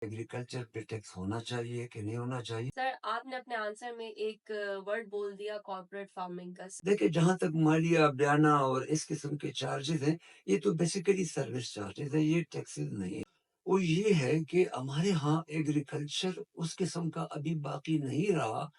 Agriculture पे tax होना चाहिए कि नहीं होना चाहिए। सर, आपने अपने आंसर में एक वर्ड बोल दिया कॉर्पोरेट फार्मिंग का। देखिए, जहाँ तक मालिया, बयाना और इस किस्म के चार्जेस हैं, ये तो बेसिकली सर्विस चार्जेस है, ये टैक्सेस नहीं है। वो ये है कि हमारे यहाँ एग्रीकल्चर उस किस्म का अभी बाकी नहीं रहा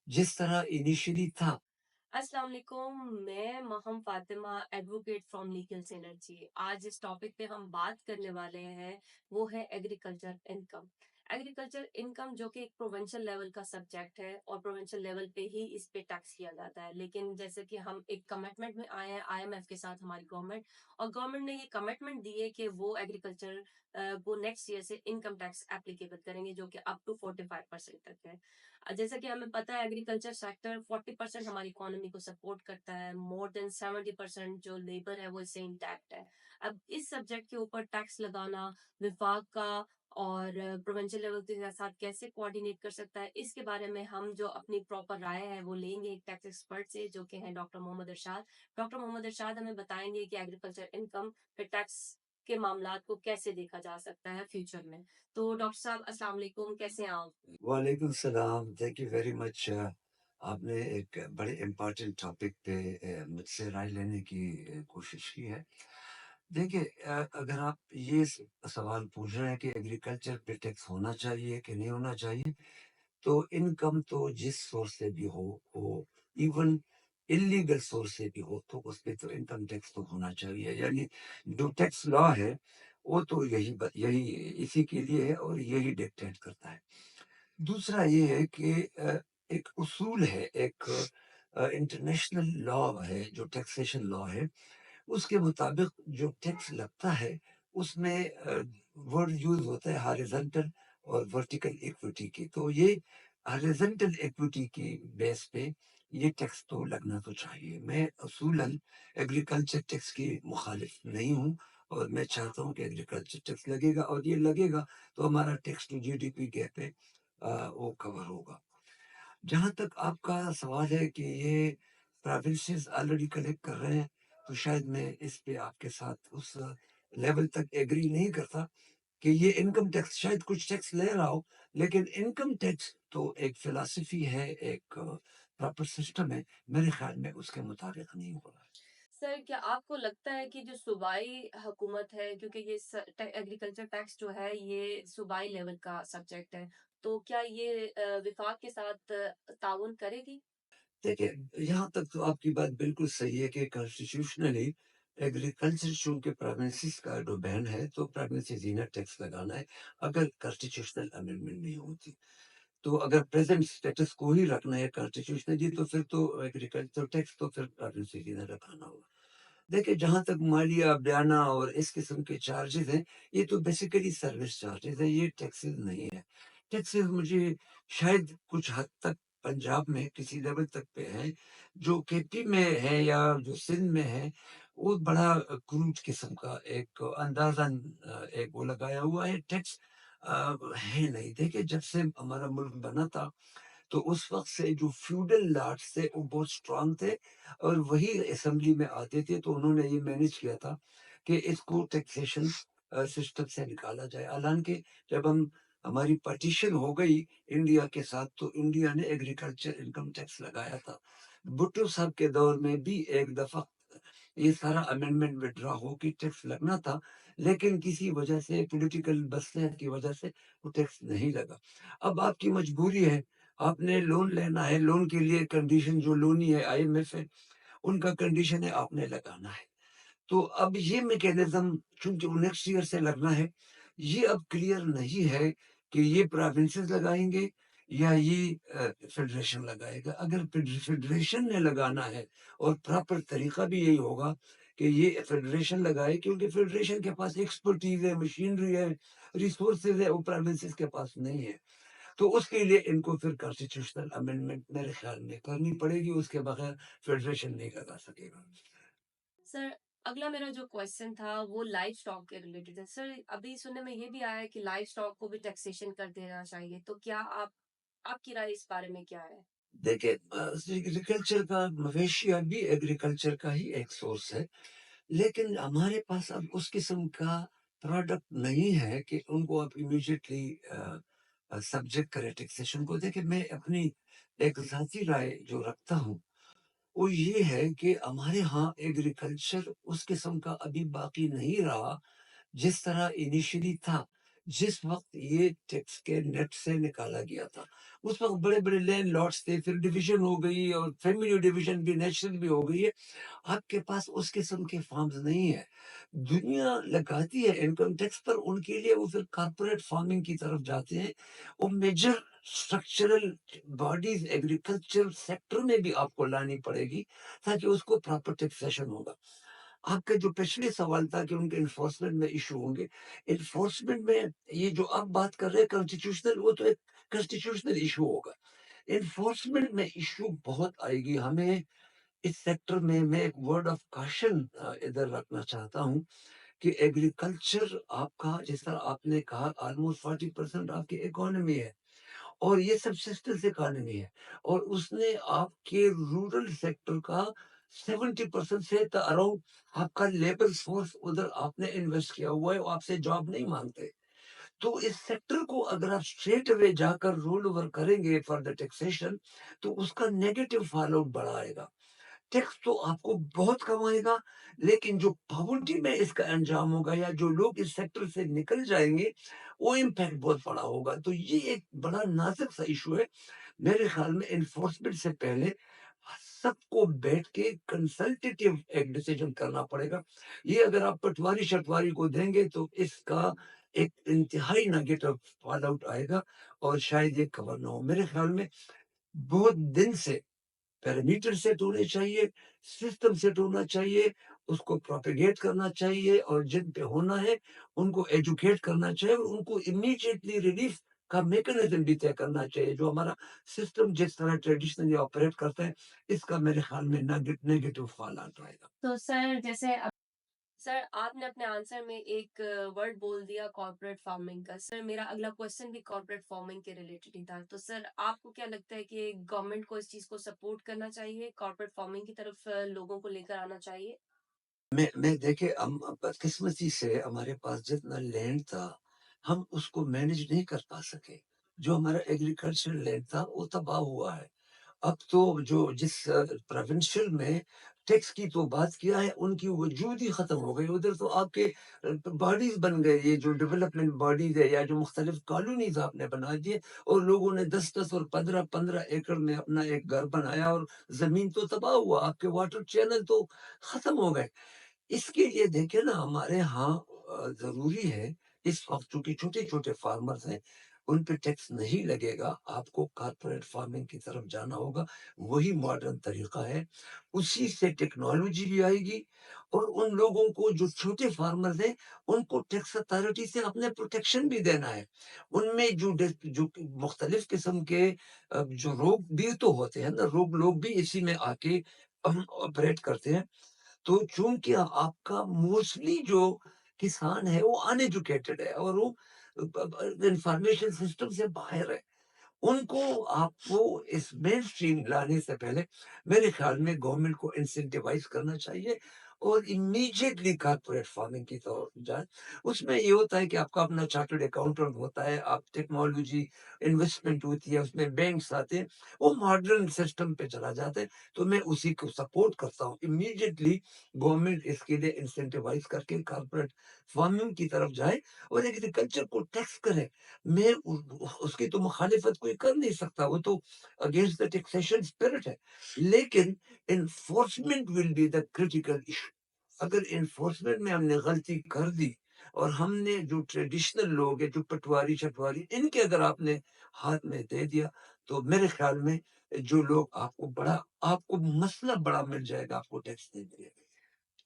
जिस तरह इनिशियली था। अस्सलाम वालेकुम, मैं Maham Fatima, advocate from Legal Synergy. आज इस टॉपिक पे हम बात करने वाले हैं, वो है एग्रीकल्चर इनकम। एग्रीकल्चर इनकम जो कि एक प्रोविंशियल लेवल का सब्जेक्ट है और प्रोविंशियल लेवल पे ही इस पे टैक्स किया जाता है। लेकिन जैसे कि हम एक कमिटमेंट में आए हैं आईएमएफ के साथ, हमारी गवर्नमेंट, और गवर्नमेंट ने ये कमिटमेंट दी है कि वो एग्रीकल्चर को नेक्स्ट ईयर से इनकम टैक्स एप्लीकेबल करेंगे, जो कि अप टू 45% तक है। जैसा कि हमें पता है, एग्रीकल्चर सेक्टर 40% हमारी इकोनॉमी को सपोर्ट करता है। मोर देन 70% जो लेबर है वो इससे इंटैक्ट है। अब इस सब्जेक्ट के ऊपर टैक्स लगाना विभाग का और प्रोविंशियल लेवल के साथ कैसे कोऑर्डिनेट कर सकता है, इसके बारे में हम जो अपनी प्रॉपर राय है वो लेंगे एक टैक्स एक्सपर्ट से, जो कि हैं डॉक्टर मोहम्मद इरशाद। डॉक्टर मोहम्मद इरशाद हमें बताएंगे कि एग्रीकल्चर इनकम पे टैक्स के मामलात को कैसे देखा जा सकता है फ्यूचर में। तो डॉक्टर साहब, अस्सलाम वालेकुम, कैसे हैं आप? वालेकुम सलाम, थैंक यू वेरी मच। आपने एक बड़े इम्पोर्टेंट टॉपिक पे मुझसे राय लेने की कोशिश की है। देखिए, अगर आप ये सवाल पूछ रहे हैं कि एग्रीकल्चर पे टैक्स होना चाहिए कि नहीं होना चाहिए, तो इनकम तो जिस सोर्स से भी हो, इवन इलीगल सोर्स से भी हो, तो उस पे तो इनकम टैक्स तो होना चाहिए। यानी जो टैक्स लॉ है वो तो यही इसी के लिए है और यही डिक्टेट करता है। दूसरा ये है कि एक उसूल है, एक इंटरनेशनल लॉ है, जो टैक्सेशन लॉ है, उसके मुताबिक जो टैक्स लगता है उसमें वर्ड यूज होता है हॉरिजॉन्टल और वर्टिकल इक्विटी की। तो ये हॉरिजॉन्टल इक्विटी की बेस पे ये टैक्स तो लगना तो चाहिए। मैं असूलन एग्रीकल्चर टैक्स की मुखालिफ नहीं हूँ और मैं चाहता हूँ कि एग्रीकल्चर टैक्स लगेगा, और ये लगेगा तो हमारा टैक्स टू जीडीपी गैप है, वो कवर होगा। जहाँ तक आपका सवाल है कि ये प्रोविंसेस ऑलरेडी कलेक्ट कर रहे हैं, तो शायद मैं इस पे आपके साथ उस लेवल तक एग्री नहीं करता कि ये इनकम टैक्स शायद कुछ टैक्स ले रहा हो, लेकिन इनकम टैक्स तो एक फिलॉसफी है, एक प्रॉपर सिस्टम है, मेरे ख्याल में उसके मुताबिक नहीं हो रहा है। सर, क्या आपको लगता है कि जो सूबाई हुकूमत है, क्योंकि ये एग्रीकल्चर टैक्स जो है ये सूबाई लेवल का सब्जेक्ट है, तो क्या ये विफाक के साथ ताउन करेगी? देखिए, यहाँ तक तो आपकी बात बिल्कुल सही है कि कॉन्स्टिट्यूशनली एग्रीकल्चर चूंकि प्रोविंसेस का डोमेन है, तो प्रोविंसेस ही ने टैक्स लगाना है अगर कॉन्स्टिट्यूशनल अमेंडमेंट नहीं होती। तो अगर प्रेजेंट स्टेटस को ही रखना है कॉन्स्टिट्यूशनली, तो फिर तो एग्रीकल्चर टैक्स तो फिर प्रोविंसेस ही ने रखाना होगा। देखिए, जहाँ तक मालिया, बयाना और इस किस्म के चार्जेस हैं, ये तो बेसिकली सर्विस चार्जेस है, ये टैक्सेस नहीं है। टैक्सेस मुझे शायद कुछ हद तक पंजाब में किसी लेवल तक पे हैं, जो केपी में है या जो सिंध में है, वो बड़ा क्रूड किस्म का एक अंदाजन एक वो लगाया हुआ है टैक्स, है नहीं। देखिए, जब से हमारा मुल्क बना था, तो उस वक़्त से जो फ्यूडल लॉर्ड्स थे वो बहुत स्ट्रॉन्ग थे और वही असेंबली में आते थे, तो उन्होंने ये मैनेज किया था कि इसको टैक्सेशन सिस्टम से निकाला जाए। हालाँकि जब हमारी पार्टीशन हो गई इंडिया के साथ, तो इंडिया ने एग्रीकल्चर इनकम टैक्स लगाया था। भुट्टो साहब के दौर में भी एक दफ़ा ये सारा अमेंडमेंट विथड्रॉ हो के टैक्स लगना था, लेकिन किसी वजह से पॉलिटिकल मसलहत की वजह से वो टैक्स नहीं लगा। अब आपकी मजबूरी है, आपने लोन लेना है, लोन के लिए कंडीशन जो लोनी है आईएमएफ है, उनका कंडीशन है आपने लगाना है। तो अब ये मैकेनिज्म चूँकि वो नेक्स्ट ईयर से लगना है, ये अब क्लियर नहीं है कि ये प्रोविंसेस लगाएँगे या ये फेडरेशन लगाएगा। अगर फेडरेशन ने लगाना है, और प्रॉपर तरीका भी यही होगा कि ये फेडरेशन लगाए, क्योंकि फेडरेशन के पास एक्सपर्टीज़ है, मशीनरी है, रिसोर्सेज़ है, वो प्रोविंसेस के पास नहीं है। तो उसके लिए इनको फिर कॉन्स्टिट्यूशनल अमेंडमेंट मेरे ख्याल में करनी पड़ेगी, उसके बगैर फेडरेशन नहीं लगा सकेगा। सर, अगला मेरा जो क्वेश्चन था वो लाइव स्टॉक के रिलेटेड है। सर, अभी सुनने में ये भी आया है कि लाइव स्टॉक को भी टैक्सेशन कर देना चाहिए, तो क्या आपकी राय इस बारे में क्या है? देखिए, एग्रीकल्चर का मवेशियाँ भी एग्रीकल्चर का ही एक सोर्स है, लेकिन हमारे पास अब उस किस्म का प्रोडक्ट नहीं है कि उनको आप इमीडिएटली सब्जेक्ट करें टैक्सेशन को। देखिए, मैं अपनी एक ज़ाती राय जो रखता हूँ, वो ये है कि हमारे यहाँ एग्रीकल्चर उस किस्म का अभी बाकी नहीं रहा जिस तरह इनिशियली था। जिस वक़्त ये टैक्स के नेट से निकाला गया था, उस वक़्त बड़े-बड़े लैंड लॉट्स थे, फिर डिवीज़न हो गई और फैमिली डिवीज़न भी नेचुरल भी हो गई है। आपके पास उस किस्म के फार्म्स नहीं है। दुनिया लगाती है इनकम टैक्स, पर उनके लिए वो फिर कॉर्पोरेट फार्मिंग की तरफ जाते हैं। वो major structural bodies agriculture sector में भी आपको लानी पड़ेगी, ताकि उसको प्रॉपर टैक्सेशन होगा। आपका जो पिछले सवाल था कि उनके एनफोर्समेंट में इश्यू होंगे, एनफोर्समेंट में ये जो आप बात कर रहे हैं कॉन्स्टिट्यूशनल, वो तो एक कॉन्स्टिट्यूशनल इश्यू होगा। एनफोर्समेंट में इश्यू बहुत आएगी। हमें इस सेक्टर में मैं एक वर्ड ऑफ कॉशन इधर रखना चाहता हूँ कि एग्रीकल्चर आपका, जिस तरह आपने कहा, ऑलमोस्ट 40% आपकी इकोनॉमी है और ये सबसिस्टेंस इकोनॉमी है, और उसने आपके रूरल सेक्टर का 70% से अराउंड आपका लेबर फोर्स उधर आपने इन्वेस्ट किया हुआ है, वो आपसे जॉब नहीं मांगते। तो इस सेक्टर को अगर आप स्ट्रेट अवे जाकर रोल ओवर करेंगे फॉर द टैक्सेशन, तो उसका नेगेटिव फॉल आउट बड़ा आएगा। टैक्स तो आपको बहुत कम आएगा, लेकिन जो पॉवर्टी में इसका अंजाम होगा या जो लोग इस सेक्टर से निकल जाएँगे, वो इम्पैक्ट बहुत बड़ा होगा। तो ये एक बड़ा नाज़ुक सा इश्यू है। मेरे ख़्याल में एनफोर्समेंट से पहले सबको बैठ के कंसल्टेटिव एक डिसीजन करना पड़ेगा। ये अगर आप पटवारी-शटवारी को देंगे तो इसका एक इंतहाई नेगेटिव फॉल आउट आएगा और शायद ये कवर ना हो। मेरे ख़्याल में बहुत दिन से पैरामीटर सेट होने चाहिए, सिस्टम सेट होना चाहिए, उसको प्रोपेगेट करना चाहिए और जिन पे होना है, उनको एजुकेट करना चाहिए और उनको इमीडिएटली रिलीफ़ का मैकेनिज़्म भी तय करना चाहिए। जो हमारा सिस्टम जिस तरह ट्रेडिशनली ऑपरेट करता है, इसका मेरे ख़्याल में नेगेटिव फॉल आउट आएगा। तो सर जैसे सर आपने अपने आंसर में एक वर्ड बोल दिया कॉर्पोरेट फार्मिंग का। सर मेरा अगला क्वेश्चन भी कॉर्पोरेट फार्मिंग के रिलेटेड ही था। तो सर आपको क्या लगता है कि गवर्नमेंट को इस चीज़ को सपोर्ट करना चाहिए? कॉर्पोरेट फार्मिंग की तरफ लोगों को लेकर आना चाहिए? मैं देखिए, हम बदकिस्मती से हमारे पास जितना लैंड था, हम उसको मैनेज नहीं कर पा सके। जो हमारा एग्रीकल्चरल लैंड था, वो तबाह हुआ है। अब तो जो जिस प्रोविंशियल में टैक्स की तो बात किया है, उनकी वजूद ही ख़त्म हो गई। उधर तो आपके बॉडीज़ बन गए, ये जो डेवलपमेंट बॉडीज़ है या जो मुख्तलिफ कॉलोनीज़ आपने बना दिए, और लोगों ने 10-10 और 15-15 एकड़ में अपना एक घर बनाया और ज़मीन तो तबाह हुआ, आपके वाटर चैनल तो ख़त्म हो गए। इसके लिए देखिए ना, हमारे यहाँ ज़रूरी है, इस वक़्त चूँकि छोटे-छोटे फार्मर्स हैं, उन पे टैक्स नहीं लगेगा, आपको कॉर्पोरेट फार्मिंग की तरफ जाना होगा, वही मॉडर्न तरीक़ा है। उसी से टेक्नोलॉजी भी आएगी और उन लोगों को जो छोटे फार्मर्स हैं, उनको टैक्स अथॉरिटी से अपने प्रोटेक्शन भी देना है। उनमें जो मुख्तलिफ़ किस्म के जो रोग भी तो होते हैं ना, रोग लोग भी इसी में आके ऑपरेट करते हैं। तो चूँकि आपका मोस्टली जो किसान है, वो अनएजुकेटेड है और वो इन्फॉर्मेशन सिस्टम से बाहर है। उनको आपको इस मेनस्ट्रीम लाने से पहले मेरे ख्याल में गवर्नमेंट को इंसेंटिवाइज़ करना चाहिए और इमीडिएटली कॉर्पोरेट फार्मिंग की तरफ जाएँ। उसमें ये होता है कि आपका अपना चार्टर्ड अकाउंटेंट होता है, आप टेक्नोलॉजी इन्वेस्टमेंट होती है, उसमें बैंक्स आते हैं, वो मॉडर्न सिस्टम पे चला जाता है, तो मैं उसी को सपोर्ट करता हूँ। इमीडिएटली गवर्नमेंट इसके लिए इंसेंटिवाइज़ करके कॉर्पोरेट फार्मिंग की तरफ जाए और एग्रीकल्चर को टैक्स करे। मैं उ उसकी तो मुखालिफत कोई कर नहीं सकता, वो तो अगेंस्ट द टैक्सेशन स्पिरिट है। लेकिन enforcement will be the critical issue. अगर एनफोर्समेंट में हमने गलती कर दी और हमने जो ट्रेडिशनल लोग हैं, जो पटवारी-शटवारी, इनके अगर आपने हाथ में दे दिया, तो मेरे ख्याल में जो लोग आपको मसला बड़ा मिल जाएगा आपको टैक्स देने में।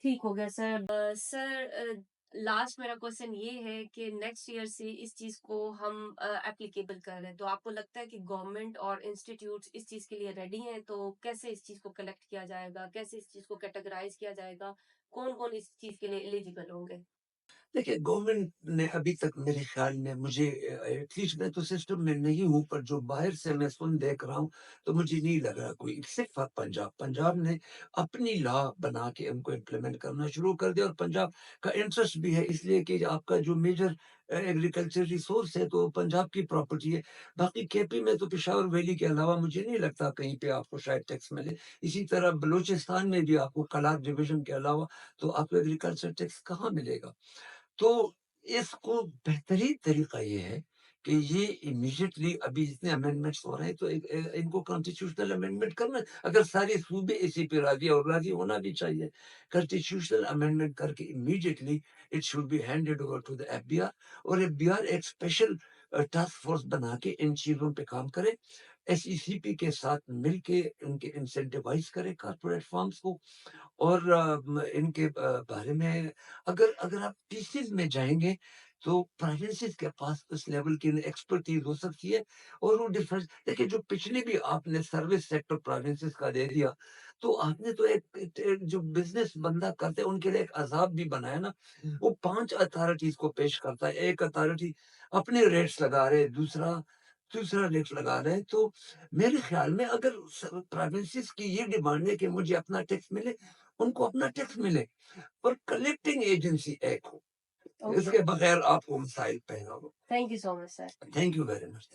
ठीक हो गया सर। लास्ट मेरा क्वेश्चन ये है कि नेक्स्ट ईयर से इस चीज़ को हम एप्लीकेबल कर रहे हैं, तो आपको लगता है कि गवर्नमेंट और इंस्टीट्यूट्स इस चीज़ के लिए रेडी हैं? तो कैसे इस चीज़ को कलेक्ट किया जाएगा? कैसे इस चीज़ को कैटेगराइज़ किया जाएगा? कौन-कौन इस चीज़ के लिए एलिजिबल होंगे? देखिए, गवर्नमेंट ने अभी तक मेरे ख़्याल में मुझे एटलीस्ट मैं तो सिस्टम में नहीं हूँ, पर जो बाहर से मैं देख रहा हूँ, तो मुझे नहीं लग रहा कोई एक्सेप्ट फॉर पंजाब। पंजाब ने अपनी लॉ बना के उनको इम्प्लीमेंट करना शुरू कर दिया और पंजाब का इंटरेस्ट भी है इसलिए कि आपका जो मेजर एग्रीकल्चर रिसोर्स है, तो पंजाब की प्रॉपर्टी है। बाकी केपी में तो पेशावर वैली के अलावा मुझे नहीं लगता कहीं पे आपको शायद टैक्स मिले। इसी तरह बलूचिस्तान में भी आपको कलार डिवीज़न के अलावा तो आपको एग्रीकल्चर टैक्स कहाँ मिलेगा? तो इसको बेहतरीन तरीका ये है कि ये इमीडिएटली अभी जितने अमेंडमेंट्स हो रहे हैं, तो इनको कॉन्स्टिट्यूशनल अमेंडमेंट करना है। अगर सारे सूबे इसी पे राजी हैं और राजी होना भी चाहिए। कॉन्स्टिट्यूशनल अमेंडमेंट करके immediately it should be handed over to the FBR और एफबीआर एक स्पेशल टास्क फोर्स बना के इन चीज़ों पे काम करे। एसईसीपी के साथ मिलके इनके इंसेंटिवाइज़ करे कॉर्पोरेट फर्म्स को। और इनके बारे में अगर अगर आप पीसेस में जाएँगे, तो प्रोविंसेस के पास उस लेवल की एक्सपर्टीज़ हो सकती है और वो डिफरेंस देखिए, जो पिछले भी आपने सर्विस सेक्टर प्रोविंसेस का दे दिया, तो आपने तो एक जो बिज़नेस बंदा करते हैं, उनके लिए एक अज़ाब भी बनाया ना। वो 5 अथॉरिटीज़ को पेश करता है, एक अथॉरिटी अपने रेट्स लगा रहे, दूसरा दूसरा रेट लगा रहे हैं, तो मेरे ख़्याल में अगर प्रोविंसेस की ये डिमांड है कि मुझे अपना टैक्स मिले, उनको अपना टैक्स मिले, पर कलेक्टिंग एजेंसी एक हो। ओके, इसके बगैर आपको मसाइल पैदा हो। Thank you so much sir. Thank you very much.